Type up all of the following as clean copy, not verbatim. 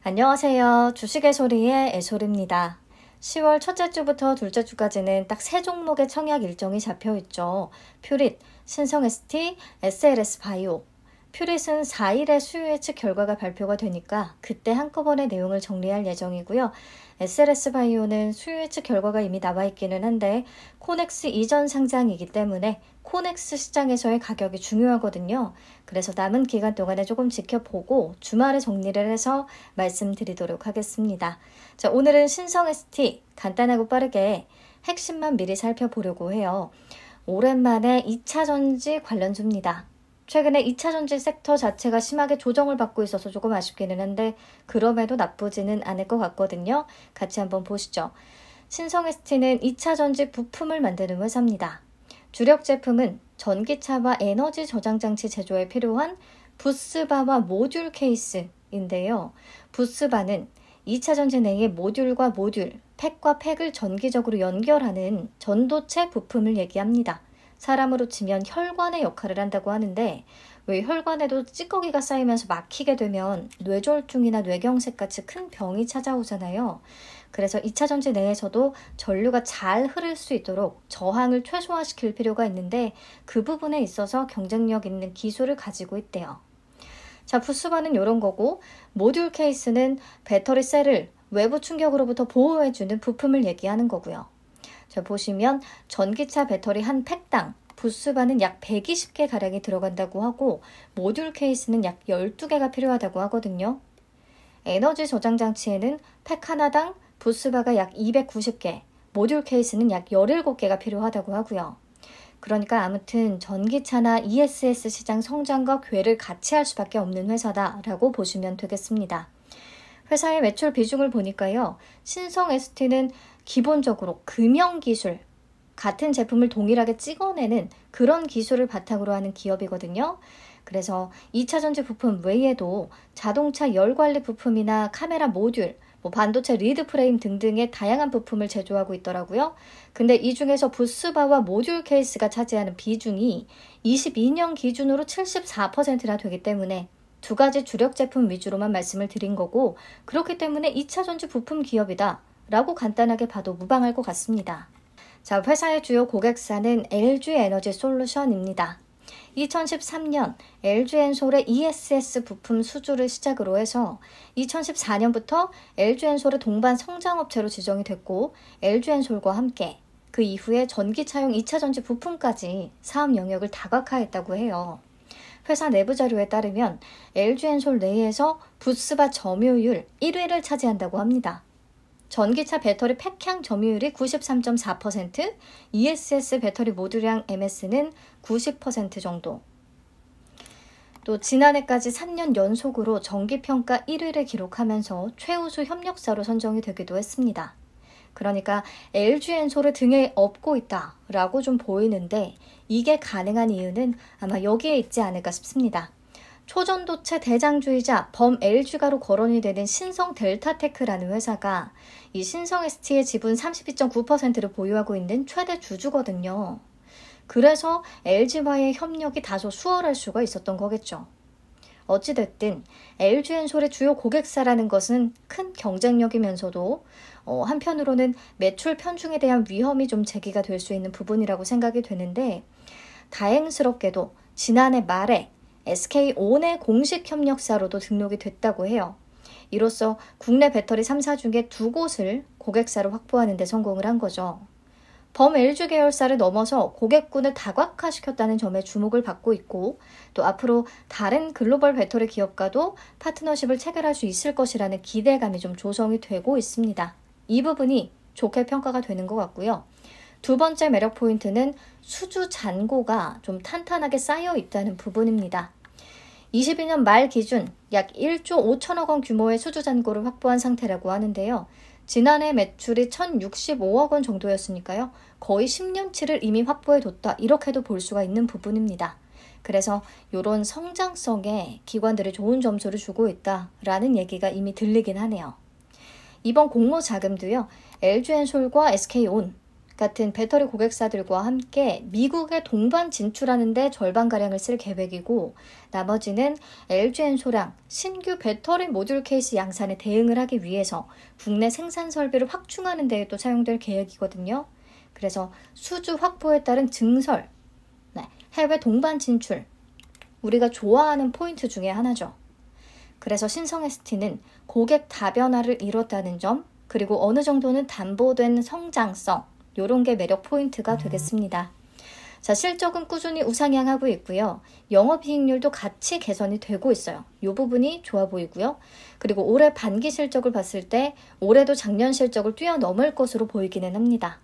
안녕하세요. 주식의 소리의 애솔입니다. 10월 첫째 주부터 둘째 주까지는 딱 세 종목의 청약 일정이 잡혀 있죠. 퓨릿, 신성ST, SLS 바이오. 퓨릿은 4일에 수요 예측 결과가 발표가 되니까 그때 한꺼번에 내용을 정리할 예정이고요. SLS 바이오는 수요 예측 결과가 이미 나와 있기는 한데 코넥스 이전 상장이기 때문에 코넥스 시장에서의 가격이 중요하거든요. 그래서 남은 기간 동안에 조금 지켜보고 주말에 정리를 해서 말씀드리도록 하겠습니다. 자, 오늘은 신성ST 간단하고 빠르게 핵심만 미리 살펴보려고 해요. 오랜만에 2차전지 관련주입니다. 최근에 2차전지 섹터 자체가 심하게 조정을 받고 있어서 조금 아쉽기는 한데 그럼에도 나쁘지는 않을 것 같거든요. 같이 한번 보시죠. 신성ST는 2차전지 부품을 만드는 회사입니다. 주력 제품은 전기차와 에너지 저장 장치 제조에 필요한 부스바와 모듈 케이스인데요. 부스바는 2차전지 내의 모듈과 모듈, 팩과 팩을 전기적으로 연결하는 전도체 부품을 얘기합니다. 사람으로 치면 혈관의 역할을 한다고 하는데 왜 혈관에도 찌꺼기가 쌓이면서 막히게 되면 뇌졸중이나 뇌경색 같이 큰 병이 찾아오잖아요. 그래서 2차전지 내에서도 전류가 잘 흐를 수 있도록 저항을 최소화시킬 필요가 있는데 그 부분에 있어서 경쟁력 있는 기술을 가지고 있대요. 자, 부스바는 이런 거고 모듈 케이스는 배터리 셀을 외부 충격으로부터 보호해주는 부품을 얘기하는 거고요. 자, 보시면 전기차 배터리 한 팩당 부스바는 약 120개 가량이 들어간다고 하고 모듈 케이스는 약 12개가 필요하다고 하거든요. 에너지 저장 장치에는 팩 하나당 부스바가 약 290개, 모듈 케이스는 약 17개가 필요하다고 하고요. 그러니까 아무튼 전기차나 ESS 시장 성장과 궤를 같이 할 수밖에 없는 회사다라고 보시면 되겠습니다. 회사의 매출 비중을 보니까요. 신성ST는 기본적으로 금형기술, 같은 제품을 동일하게 찍어내는 그런 기술을 바탕으로 하는 기업이거든요. 그래서 2차전지 부품 외에도 자동차 열관리 부품이나 카메라 모듈, 반도체 리드 프레임 등등의 다양한 부품을 제조하고 있더라고요. 근데 이 중에서 부스바와 모듈 케이스가 차지하는 비중이 22년 기준으로 74%나 되기 때문에 두 가지 주력 제품 위주로만 말씀을 드린 거고 그렇기 때문에 2차전지 부품 기업이다 라고 간단하게 봐도 무방할 것 같습니다. 자, 회사의 주요 고객사는 LG에너지솔루션입니다. 2013년 LG엔솔의 ESS 부품 수주를 시작으로 해서 2014년부터 LG엔솔의 동반 성장업체로 지정이 됐고 LG엔솔과 함께 그 이후에 전기차용 2차전지 부품까지 사업 영역을 다각화했다고 해요. 회사 내부 자료에 따르면 LG엔솔 내에서 부스바 점유율 1위를 차지한다고 합니다. 전기차 배터리 팩향 점유율이 93.4%, ESS 배터리 모듈량 MS는 90% 정도. 또 지난해까지 3년 연속으로 정기평가 1위를 기록하면서 최우수 협력사로 선정이 되기도 했습니다. 그러니까 LG엔솔을 등에 업고 있다라고 좀 보이는데 이게 가능한 이유는 아마 여기에 있지 않을까 싶습니다. 초전도체 대장주이자 범 LG가로 거론이 되는 신성 델타테크라는 회사가 이 신성ST의 지분 32.9%를 보유하고 있는 최대 주주거든요. 그래서 LG와의 협력이 다소 수월할 수가 있었던 거겠죠. 어찌됐든 LG엔솔의 주요 고객사라는 것은 큰 경쟁력이면서도 한편으로는 매출 편중에 대한 위험이 좀 제기가 될 수 있는 부분이라고 생각이 되는데 다행스럽게도 지난해 말에 SK온의 공식 협력사로도 등록이 됐다고 해요. 이로써 국내 배터리 3사 중에 2곳을 고객사로 확보하는 데 성공을 한 거죠. 범 LG 계열사를 넘어서 고객군을 다각화시켰다는 점에 주목을 받고 있고 또 앞으로 다른 글로벌 배터리 기업과도 파트너십을 체결할 수 있을 것이라는 기대감이 좀 조성이 되고 있습니다. 이 부분이 좋게 평가가 되는 것 같고요. 두 번째 매력 포인트는 수주 잔고가 좀 탄탄하게 쌓여 있다는 부분입니다. 22년 말 기준 약 1조 5천억 원 규모의 수주 잔고를 확보한 상태라고 하는데요. 지난해 매출이 1,065억 원 정도였으니까요. 거의 10년치를 이미 확보해뒀다 이렇게도 볼 수가 있는 부분입니다. 그래서 이런 성장성에 기관들이 좋은 점수를 주고 있다라는 얘기가 이미 들리긴 하네요. 이번 공모 자금도요. LG엔솔과 SK온 같은 배터리 고객사들과 함께 미국에 동반 진출하는데 절반가량을 쓸 계획이고, 나머지는 LG엔소랑 신규 배터리 모듈 케이스 양산에 대응을 하기 위해서 국내 생산 설비를 확충하는 데에 또 사용될 계획이거든요. 그래서 수주 확보에 따른 증설, 해외 동반 진출, 우리가 좋아하는 포인트 중에 하나죠. 그래서 신성 ST는 고객 다변화를 이뤘다는 점, 그리고 어느 정도는 담보된 성장성, 이런 게 매력 포인트가 되겠습니다. 자, 실적은 꾸준히 우상향하고 있고요. 영업이익률도 같이 개선이 되고 있어요. 이 부분이 좋아 보이고요. 그리고 올해 반기 실적을 봤을 때 올해도 작년 실적을 뛰어넘을 것으로 보이기는 합니다.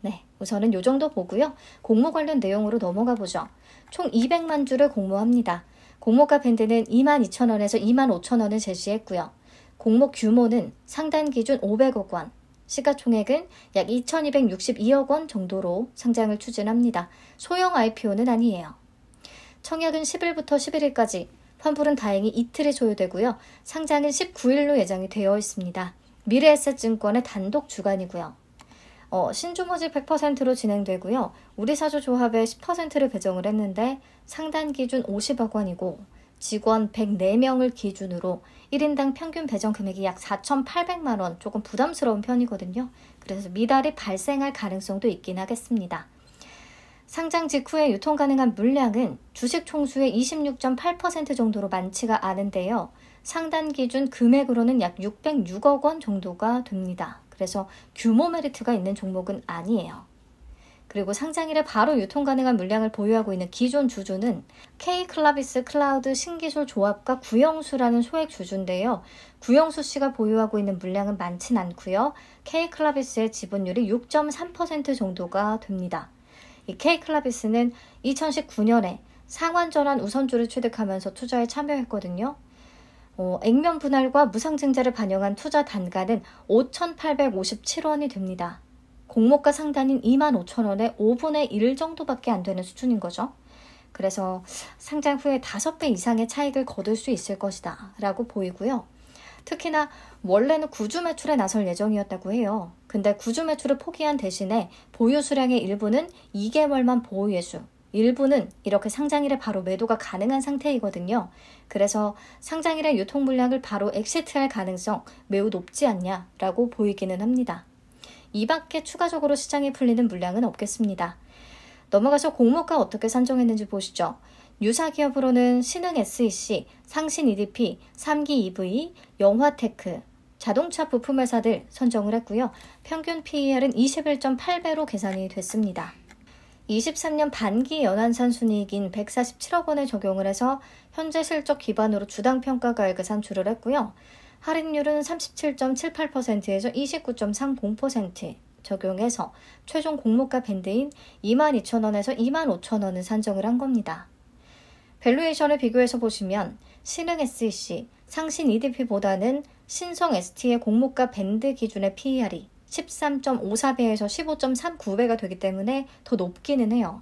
네, 우선은 이 정도 보고요. 공모 관련 내용으로 넘어가 보죠. 총 200만 주를 공모합니다. 공모가 밴드는 22,000원에서 25,000원을 제시했고요. 공모 규모는 상단 기준 500억 원, 시가총액은 약 2,262억 원 정도로 상장을 추진합니다. 소형 IPO는 아니에요. 청약은 10일부터 11일까지, 환불은 다행히 이틀이 소요되고요. 상장은 19일로 예정이 되어 있습니다. 미래에셋증권의 단독 주관이고요. 신주모집 100%로 진행되고요. 우리사조조합에 10%를 배정을 했는데 상단 기준 50억 원이고 직원 104명을 기준으로 1인당 평균 배정 금액이 약 4,800만 원, 조금 부담스러운 편이거든요. 그래서 미달이 발생할 가능성도 있긴 하겠습니다. 상장 직후에 유통 가능한 물량은 주식 총수의 26.8% 정도로 많지가 않은데요. 상단 기준 금액으로는 약 606억 원 정도가 됩니다. 그래서 규모 메리트가 있는 종목은 아니에요. 그리고 상장일에 바로 유통 가능한 물량을 보유하고 있는 기존 주주는 K클라비스 클라우드 신기술 조합과 구영수라는 소액 주주인데요. 구영수 씨가 보유하고 있는 물량은 많진 않고요. K클라비스의 지분율이 6.3% 정도가 됩니다. 이 K클라비스는 2019년에 상환전환 우선주를 취득하면서 투자에 참여했거든요. 액면 분할과 무상증자를 반영한 투자 단가는 5,857원이 됩니다. 공모가 상단인 25,000원에 5분의 1 정도밖에 안 되는 수준인 거죠. 그래서 상장 후에 5배 이상의 차익을 거둘 수 있을 것이다 라고 보이고요. 특히나 원래는 구주 매출에 나설 예정이었다고 해요. 근데 구주 매출을 포기한 대신에 보유 수량의 일부는 2개월만 보유 예수, 일부는 이렇게 상장일에 바로 매도가 가능한 상태이거든요. 그래서 상장일에 유통 물량을 바로 엑시트할 가능성 매우 높지 않냐라고 보이기는 합니다. 이 밖에 추가적으로 시장에 풀리는 물량은 없겠습니다. 넘어가서 공모가 어떻게 산정했는지 보시죠. 유사 기업으로는 신흥 SEC, 상신 EDP, 3기 EV, 영화테크, 자동차 부품 회사들 선정을 했고요. 평균 PER은 21.8배로 계산이 됐습니다. 23년 반기 연환산 순이익인 147억 원에 적용을 해서 현재 실적 기반으로 주당 평가가액을 산출을 했고요. 할인율은 37.78%에서 29.30% 적용해서 최종 공모가 밴드인 22,000원에서 25,000원을 산정을 한 겁니다. 밸류에이션을 비교해서 보시면 신흥 SEC, 상신 EDP보다는 신성 ST의 공모가 밴드 기준의 PER이 13.54배에서 15.39배가 되기 때문에 더 높기는 해요.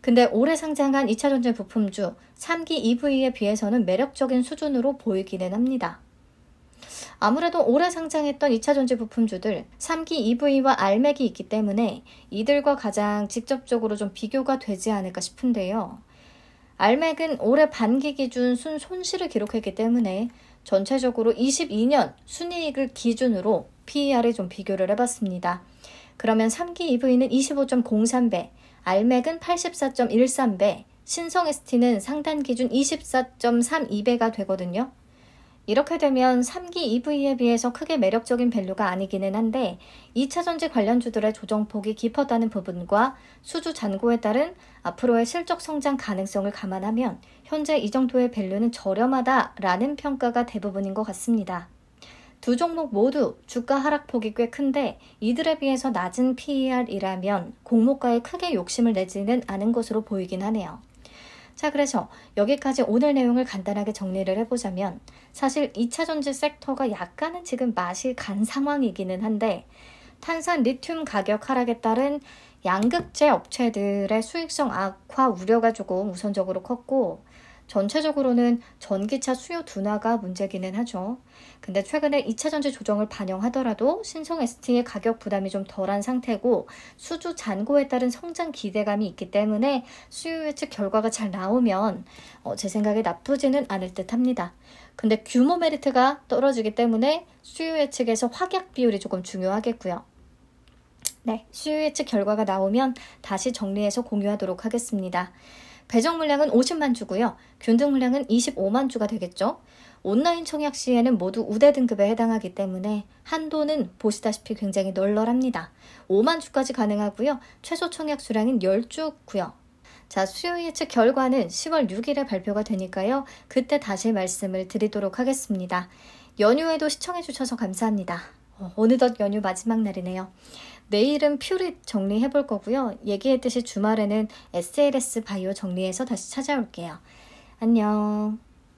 근데 올해 상장한 2차전지 부품주 3기 EV에 비해서는 매력적인 수준으로 보이기는 합니다. 아무래도 올해 상장했던 2차전지 부품주들 3기 EV와 알맥이 있기 때문에 이들과 가장 직접적으로 좀 비교가 되지 않을까 싶은데요. 알맥은 올해 반기 기준 손실을 기록했기 때문에 전체적으로 22년 순이익을 기준으로 PER에 좀 비교를 해봤습니다. 그러면 3기 EV는 25.03배, 알맥은 84.13배, 신성 ST는 상단 기준 24.32배가 되거든요. 이렇게 되면 3기 EV에 비해서 크게 매력적인 밸류가 아니기는 한데 2차전지 관련주들의 조정폭이 깊었다는 부분과 수주 잔고에 따른 앞으로의 실적 성장 가능성을 감안하면 현재 이 정도의 밸류는 저렴하다라는 평가가 대부분인 것 같습니다. 두 종목 모두 주가 하락폭이 꽤 큰데 이들에 비해서 낮은 PER이라면 공모가에 크게 욕심을 내지는 않은 것으로 보이긴 하네요. 자, 그래서 여기까지 오늘 내용을 간단하게 정리를 해보자면 사실 2차전지 섹터가 약간은 지금 맛이 간 상황이기는 한데 탄산 리튬 가격 하락에 따른 양극재 업체들의 수익성 악화 우려가 조금 우선적으로 컸고 전체적으로는 전기차 수요 둔화가 문제기는 하죠. 근데 최근에 2차 전지 조정을 반영하더라도 신성 ST의 가격 부담이 좀 덜한 상태고 수주 잔고에 따른 성장 기대감이 있기 때문에 수요 예측 결과가 잘 나오면 제 생각에 나쁘지는 않을 듯 합니다. 근데 규모 메리트가 떨어지기 때문에 수요 예측에서 확약 비율이 조금 중요하겠고요. 네, 수요 예측 결과가 나오면 다시 정리해서 공유하도록 하겠습니다. 배정 물량은 50만 주고요. 균등 물량은 25만 주가 되겠죠. 온라인 청약 시에는 모두 우대 등급에 해당하기 때문에 한도는 보시다시피 굉장히 널널합니다. 5만 주까지 가능하고요. 최소 청약 수량은 10주고요. 자, 수요 예측 결과는 10월 6일에 발표가 되니까요. 그때 다시 말씀을 드리도록 하겠습니다. 연휴에도 시청해주셔서 감사합니다. 어느덧 연휴 마지막 날이네요. 내일은 퓨릿 정리해 볼 거고요. 얘기했듯이 주말에는 SLS 바이오 정리해서 다시 찾아올게요. 안녕.